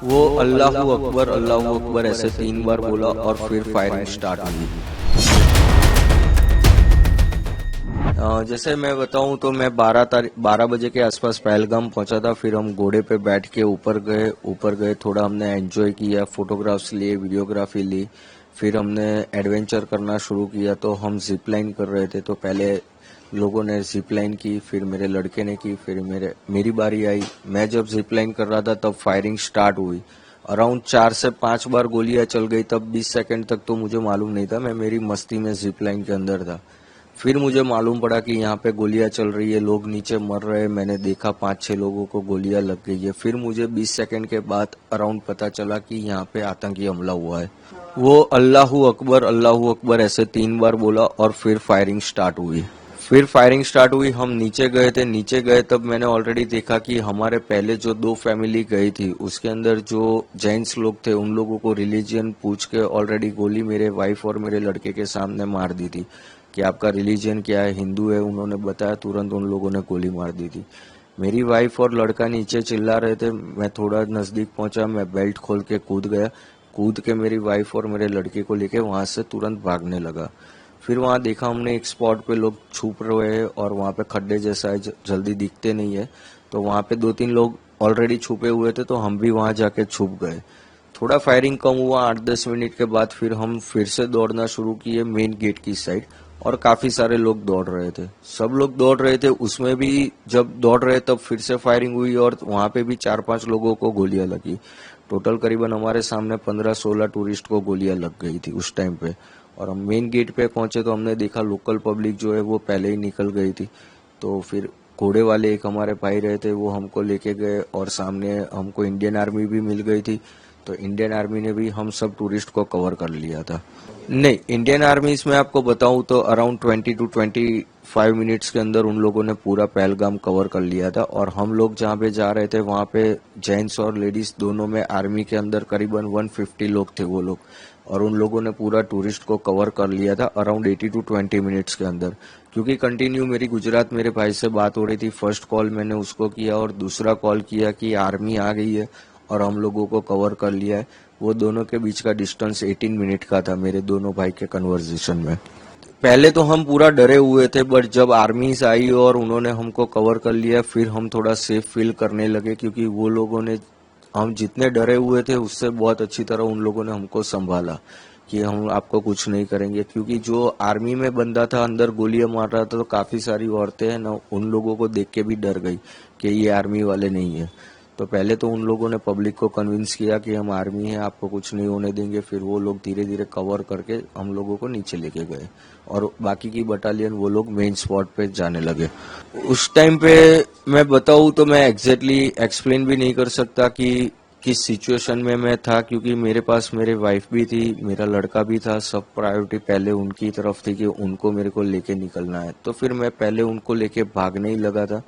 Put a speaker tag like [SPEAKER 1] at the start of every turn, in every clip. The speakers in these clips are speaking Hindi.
[SPEAKER 1] वो अल्लाहू अकबर ऐसे 3 बार बोला और फिर फायरिंग स्टार्ट हुई। जैसे मैं बताऊं तो मैं 12 बजे के आसपास पहलगाम पहुंचा था। फिर हम घोड़े पे बैठ के ऊपर गए थोड़ा हमने एंजॉय किया, फोटोग्राफ्स लिए, वीडियोग्राफी ली। फिर हमने एडवेंचर करना शुरू किया। तो हम जिप लाइन कर रहे थे, तो पहले लोगों ने जिप लाइन की, फिर मेरे लड़के ने की, फिर मेरी बारी आई। मैं जब जिप लाइन कर रहा था तब फायरिंग स्टार्ट हुई। अराउंड 4 से 5 बार गोलियां चल गई। तब 20 सेकंड तक तो मुझे मालूम नहीं था, मैं मेरी मस्ती में जिप लाइन के अंदर था। फिर मुझे मालूम पड़ा कि यहाँ पे गोलियां चल रही है, लोग नीचे मर रहे हैं। मैंने देखा 5-6 लोगों को गोलियां लग गई है। फिर मुझे 20 सेकंड के बाद अराउंड पता चला कि यहाँ पे आतंकी हमला हुआ है। वो अल्लाहू अकबर ऐसे 3 बार बोला और फिर फायरिंग स्टार्ट हुई। हम नीचे गए तब मैंने ऑलरेडी देखा कि हमारे पहले जो 2 फैमिली गई थी उसके अंदर जो जैंट्स लोग थे उन लोगों को रिलीजियन पूछ के ऑलरेडी गोली मेरे वाइफ और मेरे लड़के के सामने मार दी थी कि आपका रिलीजन क्या है, हिंदू है। उन्होंने बताया, तुरंत उन लोगों ने गोली मार दी थी। मेरी वाइफ और लड़का नीचे चिल्ला रहे थे। मैं थोड़ा नजदीक पहुंचा, मैं बेल्ट खोल के कूद गया। कूद के मेरी वाइफ और मेरे लड़के को लेके वहां से तुरंत भागने लगा। फिर वहां देखा हमने एक स्पॉट पे लोग छुप रहे हैं और वहां पे खड्डे जैसा है, जल्दी दिखते नहीं है। तो वहां पे 2-3 लोग ऑलरेडी छुपे हुए थे, तो हम भी वहां जाके छुप गए। थोड़ा फायरिंग कम हुआ। 8-10 मिनट के बाद फिर हम फिर से दौड़ना शुरू किए मेन गेट की साइड। और काफी सारे लोग दौड़ रहे थे, सब लोग दौड़ रहे थे। उसमें भी जब दौड़ रहे तब फिर से फायरिंग हुई और वहां पे भी 4-5 लोगों को गोलियां लगी। टोटल करीबन हमारे सामने 15-16 टूरिस्ट को गोलियां लग गई थी उस टाइम पे। और हम मेन गेट पे पहुंचे तो हमने देखा लोकल पब्लिक जो है वो पहले ही निकल गई थी। तो फिर घोड़े वाले एक हमारे भाई रहे थे, वो हमको लेके गए और सामने हमको इंडियन आर्मी भी मिल गई थी। तो इंडियन आर्मी ने भी हम सब टूरिस्ट को कवर कर लिया था। नहीं, इंडियन आर्मी इसमें आपको बताऊं तो अराउंड 20 to 25 मिनट्स के अंदर उन लोगों ने पूरा पहलगाम कवर कर लिया था। और हम लोग जहाँ पे जा रहे थे वहाँ पे जेंट्स और लेडीज दोनों में आर्मी के अंदर करीबन 150 लोग थे वो लोग। और उन लोगों ने पूरा टूरिस्ट को कवर कर लिया था अराउंड 80 to 20 मिनट्स के अंदर। क्योंकि कंटिन्यू मेरी गुजरात मेरे भाई से बात हो रही थी। फर्स्ट कॉल मैंने उसको किया और दूसरा कॉल किया कि आर्मी आ गई है और हम लोगों को कवर कर लिया है। वो दोनों के बीच का डिस्टेंस 18 मिनट का था मेरे दोनों भाई के कन्वर्सेशन में। पहले तो हम पूरा डरे हुए थे, बट जब आर्मीज आई और उन्होंने हमको कवर कर लिया फिर हम थोड़ा सेफ फील करने लगे। क्योंकि वो लोगों ने, हम जितने डरे हुए थे उससे बहुत अच्छी तरह उन लोगों ने हमको संभाला कि हम आपको कुछ नहीं करेंगे। क्योंकि जो आर्मी में बंदा था अंदर गोलियां मार रहा था, तो काफी सारी औरतें हैं ना, उन लोगों को देख के भी डर गई कि ये आर्मी वाले नहीं है। तो पहले तो उन लोगों ने पब्लिक को कन्विंस किया कि हम आर्मी हैं, आपको कुछ नहीं होने देंगे। फिर वो लोग धीरे धीरे कवर करके हम लोगों को नीचे लेके गए और बाकी की बटालियन वो लोग मेन स्पॉट पे जाने लगे। उस टाइम पे मैं बताऊं तो मैं एग्जैक्टली एक्सप्लेन भी नहीं कर सकता कि किस सिचुएशन में मैं था। क्योंकि मेरे पास मेरे वाइफ भी थी, मेरा लड़का भी था। सब प्रायोरिटी पहले उनकी तरफ थी कि उनको मेरे को लेके निकलना है। तो फिर मैं पहले उनको लेके भागने ही लगा था।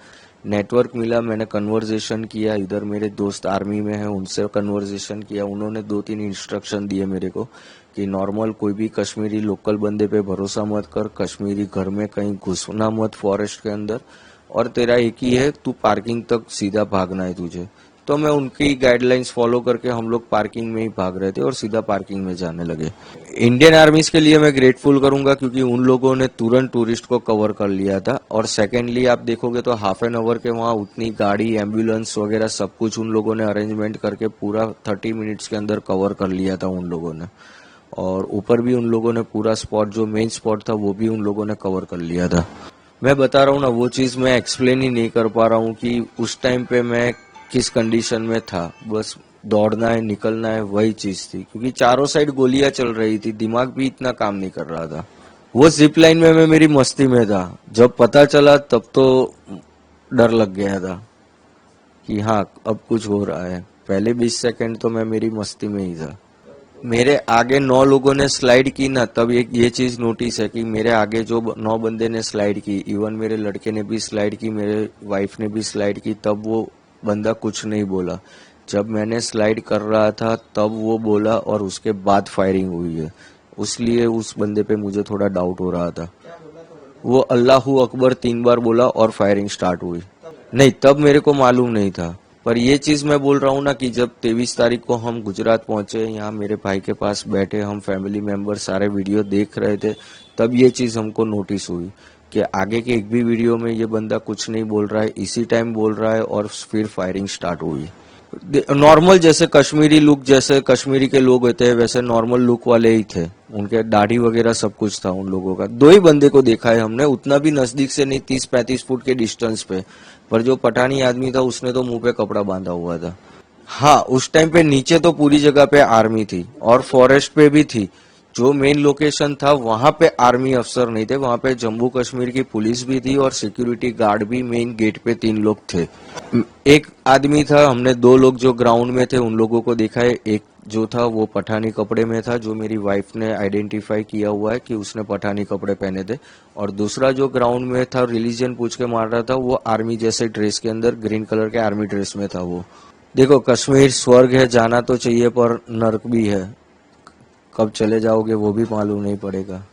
[SPEAKER 1] नेटवर्क मिला, मैंने कन्वर्सेशन किया। इधर मेरे दोस्त आर्मी में हैं, उनसे कन्वर्सेशन किया। उन्होंने 2-3 इंस्ट्रक्शन दिए मेरे को कि नॉर्मल कोई भी कश्मीरी लोकल बंदे पे भरोसा मत कर, कश्मीरी घर में कहीं घुसना मत फॉरेस्ट के अंदर, और तेरा एक ही है, तू पार्किंग तक सीधा भागना है तुझे। तो मैं उनकी गाइडलाइंस फॉलो करके हम लोग पार्किंग में ही भाग रहे थे और सीधा पार्किंग में जाने लगे। इंडियन आर्मीज के लिए मैं ग्रेटफुल करूंगा क्योंकि उन लोगों ने तुरंत टूरिस्ट को कवर कर लिया था। और सेकेंडली आप देखोगे तो हाफ एन आवर के वहां उतनी गाड़ी, एम्बुलेंस वगैरह सब कुछ उन लोगों ने अरेंजमेंट करके पूरा 30 मिनट्स के अंदर कवर कर लिया था उन लोगों ने। और ऊपर भी उन लोगों ने पूरा स्पॉट, जो मेन स्पॉट था वो भी उन लोगों ने कवर कर लिया था। मैं बता रहा हूँ ना, वो चीज मैं एक्सप्लेन ही नहीं कर पा रहा हूँ कि उस टाइम पे मैं किस कंडीशन में था। बस दौड़ना है, निकलना है, वही चीज थी। क्योंकि चारों साइड गोलियां चल रही थी, दिमाग भी इतना काम नहीं कर रहा था। वो जिप लाइन में मैं मेरी मस्ती में था। जब पता चला तब तो डर लग गया था कि हाँ अब कुछ हो रहा है। पहले 20 सेकंड तो मैं मेरी मस्ती में ही था। मेरे आगे 9 लोगों ने स्लाइड की ना, तब एक ये चीज नोटिस है कि मेरे आगे जो 9 बंदे ने स्लाइड की, इवन मेरे लड़के ने भी स्लाइड की, मेरे वाइफ ने भी स्लाइड की, तब वो बंदा कुछ नहीं बोला। जब मैंने स्लाइड कर रहा था तब वो बोला और उसके बाद फायरिंग हुई है। उसलिए उस बंदे पे मुझे थोड़ा डाउट हो रहा था। वो अल्लाहू अकबर 3 बार बोला और फायरिंग स्टार्ट हुई। नहीं, तब मेरे को मालूम नहीं था, पर ये चीज मैं बोल रहा हूँ ना कि जब 23 तारीख को हम गुजरात पहुंचे, यहाँ मेरे भाई के पास बैठे हम फैमिली मेंबर सारे वीडियो देख रहे थे, तब ये चीज हमको नोटिस हुई कि आगे के एक भी वीडियो में ये बंदा कुछ नहीं बोल रहा है, इसी टाइम बोल रहा है और फिर फायरिंग स्टार्ट हुई। नॉर्मल जैसे कश्मीरी लुक, जैसे कश्मीरी के लोग होते हैं वैसे नॉर्मल लुक वाले ही थे, उनके दाढ़ी वगैरह सब कुछ था उन लोगों का। दो ही बंदे को देखा है हमने, उतना भी नजदीक से नहीं, 30-35 फुट के डिस्टेंस पे। पर जो पठानी आदमी था उसने तो मुंह पे कपड़ा बांधा हुआ था। हाँ, उस टाइम पे नीचे तो पूरी जगह पे आर्मी थी और फॉरेस्ट पे भी थी। जो मेन लोकेशन था वहां पे आर्मी अफसर नहीं थे, वहां पे जम्मू कश्मीर की पुलिस भी थी और सिक्योरिटी गार्ड भी मेन गेट पे 3 लोग थे। एक आदमी था, हमने 2 लोग जो ग्राउंड में थे उन लोगों को देखा है। एक जो था वो पठानी कपड़े में था, जो मेरी वाइफ ने आइडेंटिफाई किया हुआ है कि उसने पठानी कपड़े पहने थे। और दूसरा जो ग्राउंड में था, रिलीजन पूछ के मार रहा था, वो आर्मी जैसे ड्रेस के अंदर ग्रीन कलर के आर्मी ड्रेस में था वो। देखो, कश्मीर स्वर्ग है, जाना तो चाहिए पर नर्क भी है, कब चले जाओगे वो भी मालूम नहीं पड़ेगा।